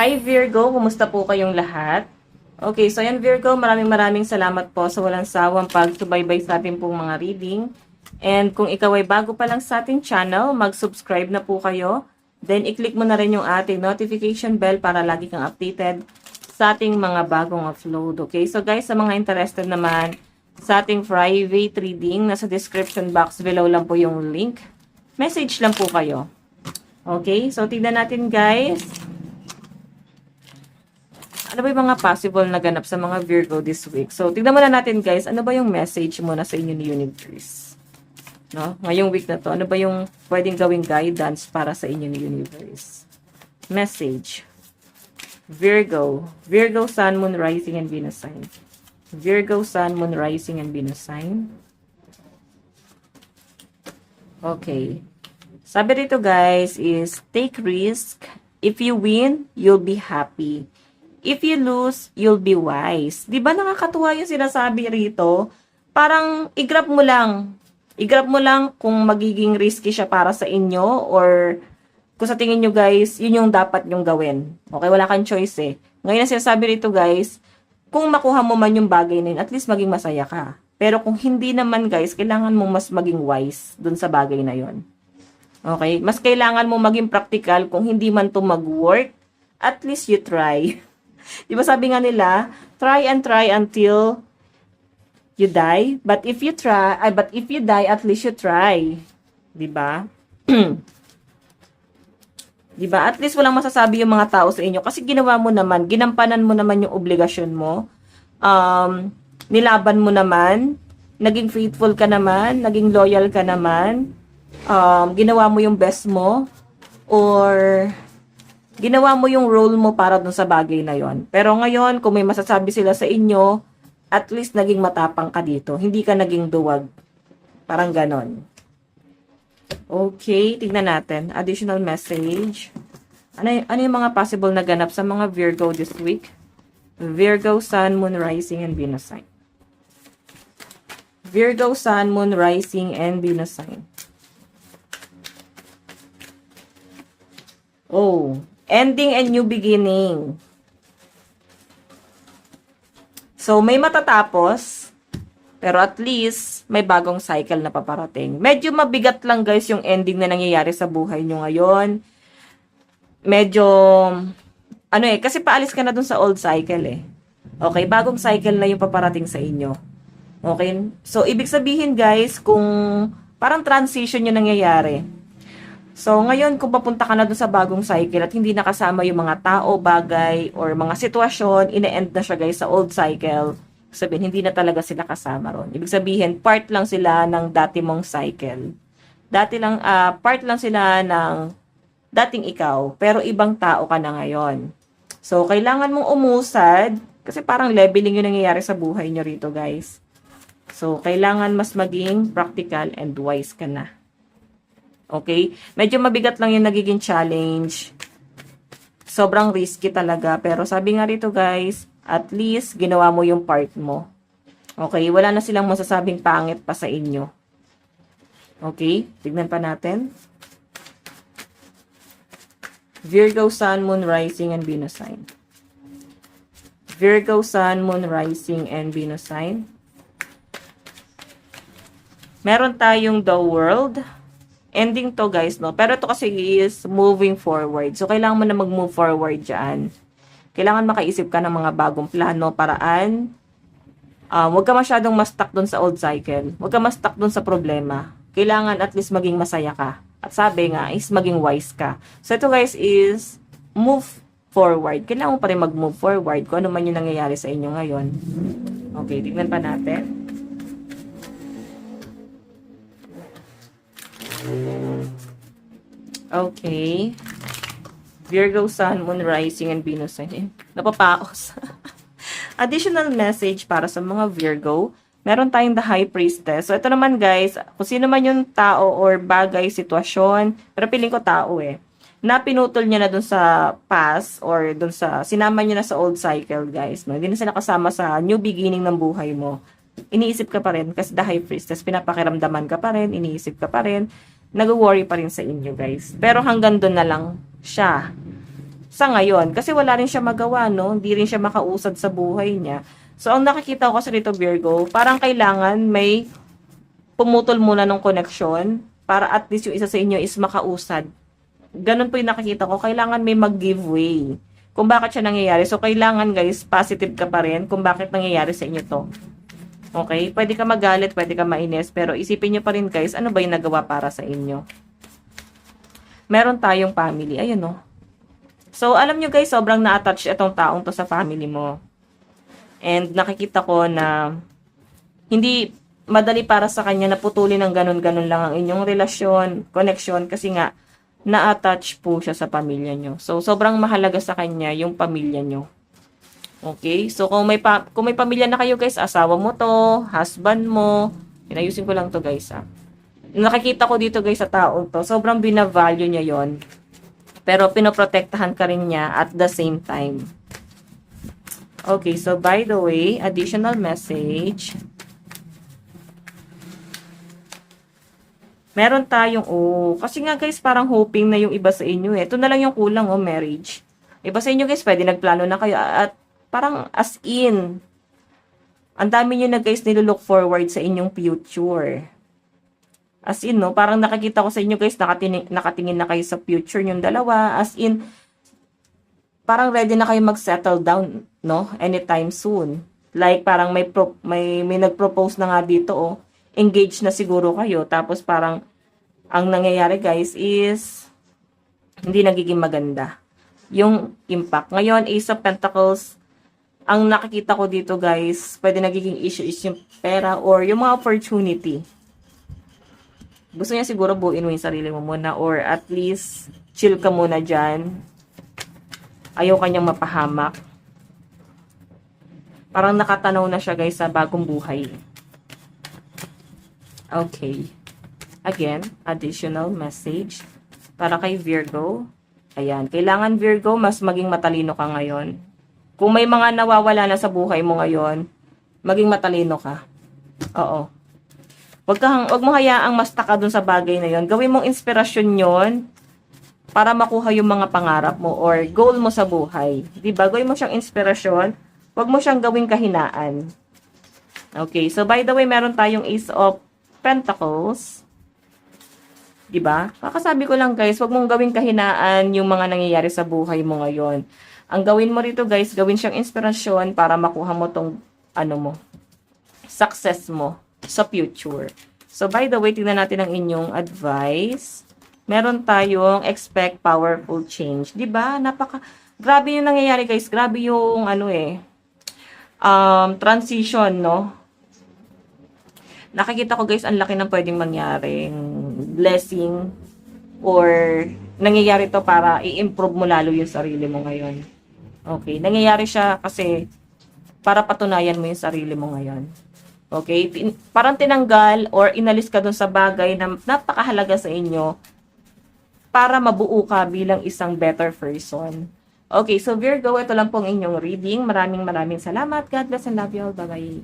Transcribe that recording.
Hi Virgo, kumusta po kayong lahat? Okay, so yan Virgo, maraming salamat po sa walang sawang pagsubaybay sa ating pong mga reading. And kung ikaw ay bago pa lang sa ating channel, mag-subscribe na po kayo. Then i-click mo na rin yung ating notification bell para lagi kang updated sa ating mga bagong upload. Okay, so guys, sa mga interested naman sa ating private reading, nasa description box below lang po yung link. Message lang po kayo. Okay, so tignan natin guys. Ano ba yung mga possible na ganap sa mga Virgo this week? So, tignan muna natin guys, ano ba yung message muna sa inyo ni Universe? No? Ngayong week na to, ano ba yung pwedeng gawing guidance para sa inyo ni Universe? Message. Virgo. Virgo, Sun, Moon, Rising, and Venus sign. Virgo, Sun, Moon, Rising, and Venus sign. Okay. Sabi dito guys is, take risk. If you win, you'll be happy. If you lose, you'll be wise. Di ba nakakatuwa yung sinasabi rito? Parang i-grab mo lang. I-grab mo lang kung magiging risky siya para sa inyo or kung sa tingin nyo guys, yun yung dapat nyong gawin. Okay, wala kang choice eh. Ngayon na sinasabi rito guys, kung makuha mo man yung bagay na yun, at least maging masaya ka. Pero kung hindi naman guys, kailangan mo mas maging wise dun sa bagay na yun. Okay? Mas kailangan mo maging practical kung hindi man to mag-work, at least you try. Di ba sabi nga nila, try and try until you die. But if you die, at least you try. Di ba? Di ba? At least walang masasabi yung mga tao sa inyo kasi ginawa mo naman, ginampanan mo naman yung obligasyon mo. Nilaban mo naman, naging faithful ka naman, naging loyal ka naman. Ginawa mo yung best mo or ginawa mo yung role mo para dun sa bagay na yon. Pero ngayon, kung may masasabi sila sa inyo, at least naging matapang ka dito. Hindi ka naging duwag. Parang ganon. Okay, tignan natin. Additional message. Ano yung mga possible na ganap sa mga Virgo this week? Virgo, Sun, Moon, Rising, and Venus sign. Virgo, Sun, Moon, Rising, and Venus sign. Oh, ending and new beginning. So, may matatapos, pero at least, may bagong cycle na paparating. Medyo mabigat lang guys yung ending na nangyayari sa buhay nyo ngayon. Medyo, kasi paalis ka na dun sa old cycle eh. Okay, bagong cycle na yung paparating sa inyo. Okay, so ibig sabihin guys, kung parang transition yung nangyayari. So, ngayon, kung papunta ka na dun sa bagong cycle at hindi nakasama yung mga tao, bagay, or mga sitwasyon, ine-end na siya guys sa old cycle. Sabihin, hindi na talaga sila kasama ron. Ibig sabihin, part lang sila ng dati mong cycle. Part lang sila ng dating ikaw, pero ibang tao ka na ngayon. So, kailangan mong umusad, kasi parang leveling yung nangyayari sa buhay nyo rito guys. So, kailangan mas maging practical and wise ka na. Okay? Medyo mabigat lang yung nagiging challenge. Sobrang risky talaga. Pero sabi nga rito guys, at least ginawa mo yung part mo. Okay? Wala na silang masasabing pangit pa sa inyo. Okay? Tignan pa natin. Virgo, Sun, Moon, Rising, and Venus sign. Virgo, Sun, Moon, Rising, and Venus sign. Meron tayong The World. Ending to guys, no? Pero ito kasi is moving forward. So, kailangan mo na mag-move forward dyan. Kailangan makaisip ka ng mga bagong plano, paraan. Huwag ka masyadong ma-stuck dun sa old cycle. Huwag ka ma-stuck dun sa problema. Kailangan at least maging masaya ka. At sabi nga is maging wise ka. So, ito guys is move forward. Kailangan mo pa rin mag-move forward kung ano man yung nangyayari sa inyo ngayon. Okay, tignan pa natin. Okay. Virgo, Sun, Moon, Rising, and Venus sign. Napapaos. Additional message para sa mga Virgo. Meron tayong the High Priestess. So, ito naman guys, kung sino man yung tao or bagay, sitwasyon, pero piling ko tao eh, na pinutol niya na dun sa past or dun sa, sinama niya na sa old cycle guys. No? Hindi na sila kasama sa new beginning ng buhay mo. Iniisip ka pa rin kasi the High Priestess, pinapakiramdaman ka pa rin, iniisip ka pa rin, nag-worry pa rin sa inyo guys. Pero hanggang doon na lang siya. sa ngayon. Kasi wala rin siya magawa, no? Hindi rin siya makausad sa buhay niya. So, ang nakikita ko kasi dito, Virgo, parang kailangan may pumutol muna ng connection para at least yung isa sa inyo is makausad. Ganun po yung nakikita ko. Kailangan may mag-give way kung bakit siya nangyayari. So, kailangan guys, positive ka pa rin kung bakit nangyayari sa inyo to. Okay? Pwede ka magalit, pwede ka mainis, pero isipin nyo pa rin guys, ano ba yung nagawa para sa inyo? Meron tayong family. Ayun no. So, alam nyo guys, sobrang na-attach itong taong to sa family mo. And nakikita ko na hindi madali para sa kanya na putulin ng ganun-ganun lang ang inyong relasyon, connection, kasi nga, na-attach po siya sa pamilya nyo. So, sobrang mahalaga sa kanya yung pamilya nyo. Okay? So, kung may pamilya na kayo guys, asawa mo to, husband mo, pinayusin ko lang to guys ha. Nakikita ko dito guys sa tao to, sobrang binavalue niya yon, pero pinoprotektahan ka rin niya at the same time. Okay, so by the way, additional message. Meron tayong, kasi nga guys, parang hoping na yung iba sa inyo eh. Ito na lang yung kulang, marriage. Iba sa inyo guys, pwede nagplano na kayo. At parang as in, ang dami nyo na guys nilook forward sa inyong future. As in, no, parang nakikita ko sa inyo guys, nakatingin na kayo sa future nyong dalawa. As in, parang ready na kayo mag-settle down, no? Anytime soon. Like, parang may nag-propose na nga dito, engaged na siguro kayo, tapos parang ang nangyayari guys is hindi nagiging maganda yung impact. Ngayon, Ace of Pentacles, ang nakikita ko dito guys, pwede nagiging issue is yung pera or yung mga opportunity. Gusto niya siguro buuin mo yung sarili mo muna or at least chill ka muna dyan. Ayaw kanyang mapahamak. Parang nakatanaw na siya guys sa bagong buhay. Okay. Again, additional message para kay Virgo. Ayan. Kailangan Virgo, mas maging matalino ka ngayon. Kung may mga nawawala na sa buhay mo ngayon, maging matalino ka. Oo. Wag mo hayaang mastaka dun sa bagay na yon. Gawin mong inspirasyon yon para makuha yung mga pangarap mo or goal mo sa buhay. Diba? Gawin mo siyang inspirasyon. Wag mo siyang gawing kahinaan. Okay. So, by the way, meron tayong Ace of Pentacles. Diba? Kakasabi ko lang guys, wag mong gawing kahinaan yung mga nangyayari sa buhay mo ngayon. Ang gawin mo rito guys, gawin siyang inspirasyon para makuha mo tong success mo sa future. So by the way, tingnan natin ang inyong advice. Meron tayong expect powerful change. Diba? Grabe yung nangyayari guys. Grabe yung transition, no? Nakikita ko guys, ang laki ng pwedeng mangyaring blessing or nangyayari to para i-improve mo lalo yung sarili mo ngayon. Okay, nangyayari siya kasi para patunayan mo yung sarili mo ngayon. Okay, parang tinanggal or inalis ka dun sa bagay na napakahalaga sa inyo para mabuo ka bilang isang better person. Okay, so Virgo, ito lang pong inyong reading. Maraming salamat. God bless and love you all. Bye-bye.